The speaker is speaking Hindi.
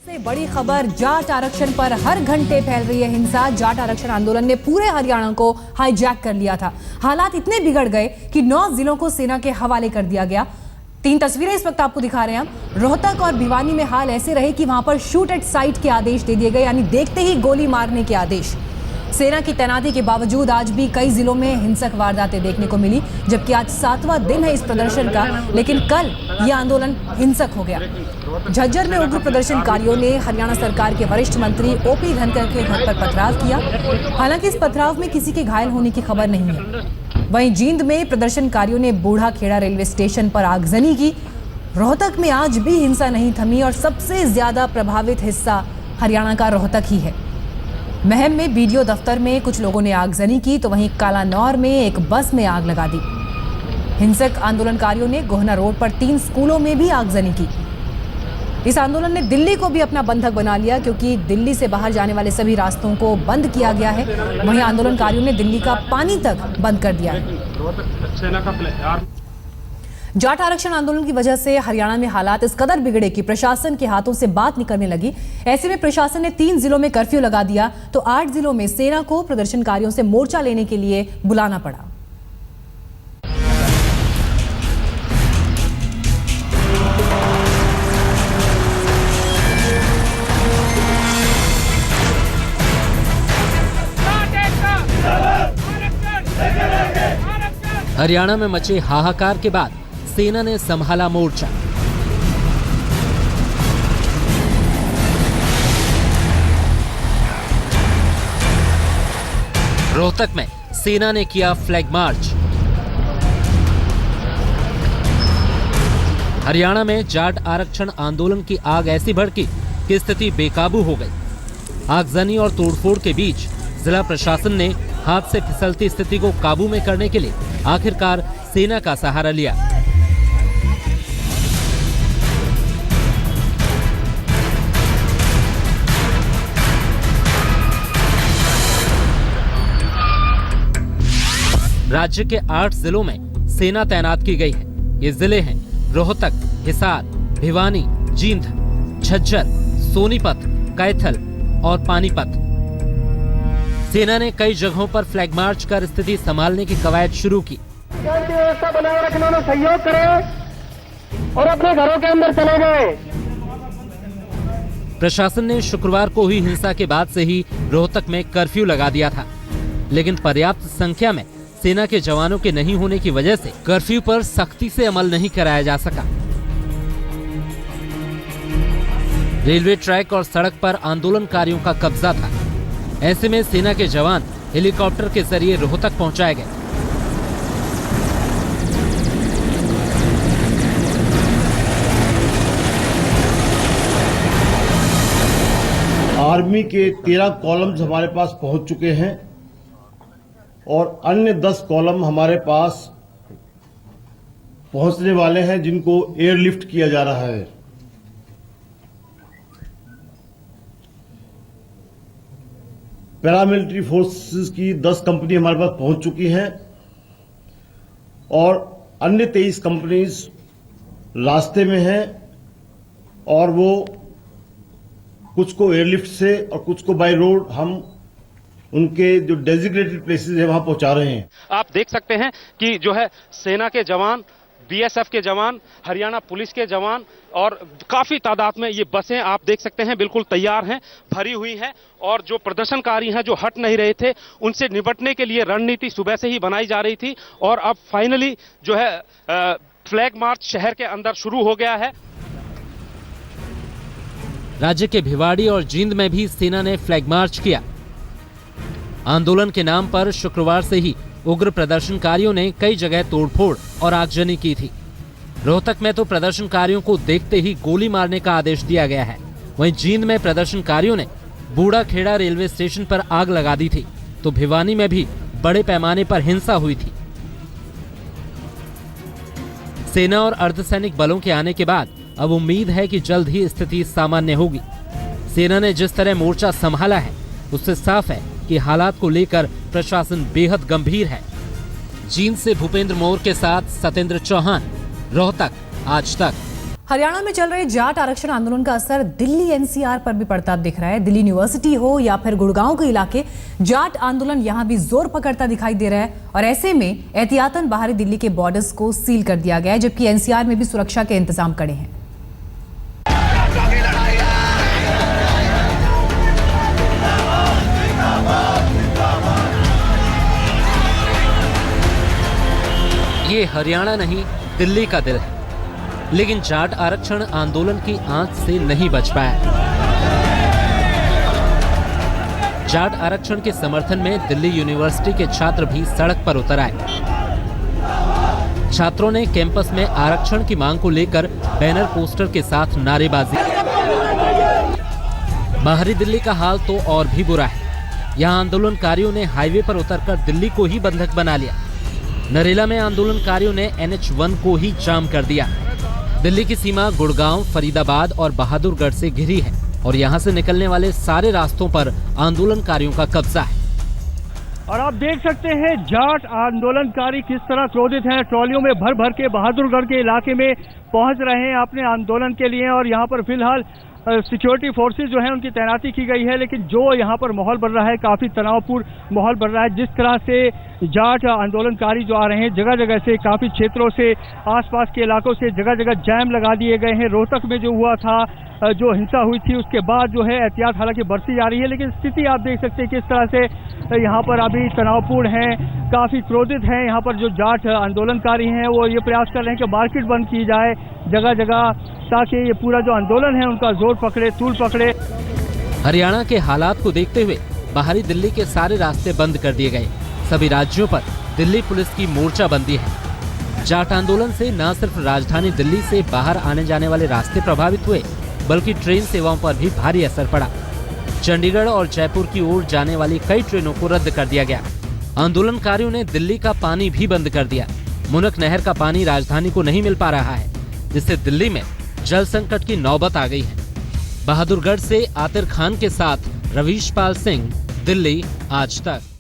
से बड़ी खबर, जाट आरक्षण पर हर घंटे फैल रही है हिंसा। जाट आरक्षण आंदोलन ने पूरे हरियाणा को हाईजैक कर लिया था। हालात इतने बिगड़ गए कि 9 जिलों को सेना के हवाले कर दिया गया। 3 तस्वीरें इस वक्त आपको दिखा रहे हैं हम। रोहतक और भिवानी में हाल ऐसे रहे कि वहां पर शूट एट साइट के आदेश दे दिए गए, यानी देखते ही गोली मारने के आदेश। सेना की तैनाती के बावजूद आज भी कई जिलों में हिंसक वारदातें देखने को मिली, जबकि आज 7वां दिन है इस प्रदर्शन का, लेकिन कल यह आंदोलन हिंसक हो गया। झज्जर में उग्र प्रदर्शनकारियों ने हरियाणा सरकार के वरिष्ठ मंत्री ओपी धनखड़ के घर पर पथराव किया। हालांकि इस पथराव में किसी के घायल होने की खबर नहीं है। वहीं जींद में प्रदर्शनकारियों ने बूढ़ा खेड़ा रेलवे स्टेशन पर आगजनी की। रोहतक में आज भी हिंसा नहीं थमी और सबसे ज्यादा प्रभावित हिस्सा हरियाणा का रोहतक ही है। महम में बीडीओ दफ्तर में कुछ लोगों ने आगजनी की, तो वहीं कालानौर में एक बस में आग लगा दी। हिंसक आंदोलनकारियों ने गोहना रोड पर 3 स्कूलों में भी आगजनी की। इस आंदोलन ने दिल्ली को भी अपना बंधक बना लिया, क्योंकि दिल्ली से बाहर जाने वाले सभी रास्तों को बंद किया गया है। वहीं आंदोलनकारियों ने दिल्ली का पानी तक बंद कर दिया है। जाट आरक्षण आंदोलन की वजह से हरियाणा में हालात इस कदर बिगड़े कि प्रशासन के हाथों से बात निकलने लगी। ऐसे में प्रशासन ने 3 जिलों में कर्फ्यू लगा दिया, तो 8 जिलों में सेना को प्रदर्शनकारियों से मोर्चा लेने के लिए बुलाना पड़ा। हरियाणा में मचे हाहाकार के बाद सेना ने संभाला मोर्चा। रोहतक में सेना ने किया फ्लैग मार्च। हरियाणा में जाट आरक्षण आंदोलन की आग ऐसी भड़की कि स्थिति बेकाबू हो गई। आगजनी और तोड़फोड़ के बीच जिला प्रशासन ने हाथ से फिसलती स्थिति को काबू में करने के लिए आखिरकार सेना का सहारा लिया। राज्य के 8 जिलों में सेना तैनात की गई है। ये जिले हैं रोहतक, हिसार, भिवानी, जींद, झज्जर, सोनीपत, कैथल और पानीपत। सेना ने कई जगहों पर फ्लैग मार्च कर स्थिति संभालने की कवायद शुरू की। व्यवस्था बनाए रखने में सहयोग करें और अपने घरों के अंदर चले गए। प्रशासन ने शुक्रवार को हुई हिंसा के बाद से ही रोहतक में कर्फ्यू लगा दिया था, लेकिन पर्याप्त संख्या में सेना के जवानों के नहीं होने की वजह से कर्फ्यू पर सख्ती से अमल नहीं कराया जा सका। रेलवे ट्रैक और सड़क पर आंदोलनकारियों का कब्जा था। ऐसे में सेना के जवान हेलीकॉप्टर के जरिए रोहतक पहुंचाए गए। आर्मी के 13 कॉलम्स हमारे पास पहुंच चुके हैं और अन्य 10 कॉलम हमारे पास पहुंचने वाले हैं, जिनको एयरलिफ्ट किया जा रहा है। पैरामिलिट्री फोर्सेस की 10 कंपनी हमारे पास पहुंच चुकी हैं और अन्य 23 कंपनीज रास्ते में हैं, और वो कुछ को एयरलिफ्ट से और कुछ को बाय रोड हम उनके जो डेजिग्नेटेड प्लेसेस है वहां पहुंचा रहे हैं। आप देख सकते हैं कि जो है सेना के जवान, बीएसएफ के जवान, हरियाणा पुलिस के जवान और काफी तादाद में ये बसें आप देख सकते हैं बिल्कुल तैयार हैं, भरी हुई हैं। और जो प्रदर्शनकारी हैं जो हट नहीं रहे थे, उनसे निपटने के लिए रणनीति सुबह से ही बनाई जा रही थी और अब फाइनली जो है फ्लैग मार्च शहर के अंदर शुरू हो गया है। राज्य के भिवाड़ी और जींद में भी सेना ने फ्लैग मार्च किया। आंदोलन के नाम पर शुक्रवार से ही उग्र प्रदर्शनकारियों ने कई जगह तोड़फोड़ और आगजनी की थी। रोहतक में तो प्रदर्शनकारियों को देखते ही गोली मारने का आदेश दिया गया है। वहीं जींद में प्रदर्शनकारियों ने बूढ़ा खेड़ा रेलवे स्टेशन पर आग लगा दी थी, तो भिवानी में भी बड़े पैमाने पर हिंसा हुई थी। सेना और अर्धसैनिक बलों के आने के बाद अब उम्मीद है कि जल्द ही स्थिति सामान्य होगी। सेना ने जिस तरह मोर्चा संभाला है, उससे साफ है कि हालात को लेकर प्रशासन बेहद गंभीर है। जींद से भूपेंद्र मोर के साथ सत्येंद्र चौहान, रोहतक, आज तक। हरियाणा में चल रहे जाट आरक्षण आंदोलन का असर दिल्ली एनसीआर पर भी पड़ता दिख रहा है। दिल्ली यूनिवर्सिटी हो या फिर गुड़गांव के इलाके, जाट आंदोलन यहां भी जोर पकड़ता दिखाई दे रहा है। और ऐसे में एहतियातन बाहरी दिल्ली के बॉर्डर्स को सील कर दिया गया है, जबकि एनसीआर में भी सुरक्षा के इंतजाम कड़े हैं। ये हरियाणा नहीं, दिल्ली का दिल है, लेकिन जाट आरक्षण आंदोलन की आंच से नहीं बच पाया। जाट आरक्षण के समर्थन में दिल्ली यूनिवर्सिटी के छात्र भी सड़क पर उतर आए। छात्रों ने कैंपस में आरक्षण की मांग को लेकर बैनर पोस्टर के साथ नारेबाजी। बाहरी दिल्ली का हाल तो और भी बुरा है। यहाँ आंदोलनकारियों ने हाईवे पर उतरकर दिल्ली को ही बंधक बना लिया। नरेला में आंदोलनकारियों ने NH1 को ही जाम कर दिया। दिल्ली की सीमा गुड़गांव, फरीदाबाद और बहादुरगढ़ से घिरी है और यहां से निकलने वाले सारे रास्तों पर आंदोलनकारियों का कब्जा है। और आप देख सकते हैं जाट आंदोलनकारी किस तरह क्रोधित हैं। ट्रॉलियों में भर भर के बहादुरगढ़ के इलाके में पहुंच रहे हैं अपने आंदोलन के लिए। और यहां पर फिलहाल सिक्योरिटी फोर्सेस जो है उनकी तैनाती की गई है, लेकिन जो यहाँ पर माहौल बन रहा है काफ़ी तनावपूर्ण माहौल बन रहा है। जिस तरह से जाट आंदोलनकारी जो आ रहे हैं जगह जगह से, काफ़ी क्षेत्रों से, आसपास के इलाकों से जगह जगह जैम लगा दिए गए हैं। रोहतक में जो हुआ था, जो हिंसा हुई थी, उसके बाद जो है एहतियात हालांकि बढ़ती जा रही है, लेकिन स्थिति आप देख सकते हैं किस तरह से यहाँ पर अभी तनावपूर्ण है, काफ़ी क्रोधित हैं। यहाँ पर जो जाट आंदोलनकारी हैं वो ये प्रयास कर रहे हैं कि मार्केट बंद की जाए जगह जगह, ताकि ये पूरा जो आंदोलन है उनका जोर पकड़े, तूल पकड़े। हरियाणा के हालात को देखते हुए बाहरी दिल्ली के सारे रास्ते बंद कर दिए गए। सभी राज्यों पर दिल्ली पुलिस की मोर्चाबंदी है। जाट आंदोलन से न सिर्फ राजधानी दिल्ली से बाहर आने जाने वाले रास्ते प्रभावित हुए, बल्कि ट्रेन सेवाओं पर भी भारी असर पड़ा। चंडीगढ़ और जयपुर की ओर जाने वाली कई ट्रेनों को रद्द कर दिया गया। आंदोलनकारियों ने दिल्ली का पानी भी बंद कर दिया। मुनक नहर का पानी राजधानी को नहीं मिल पा रहा है, जिससे दिल्ली में जल संकट की नौबत आ गई है। बहादुरगढ़ से आतिर खान के साथ रवीश पाल सिंह, दिल्ली आज तक।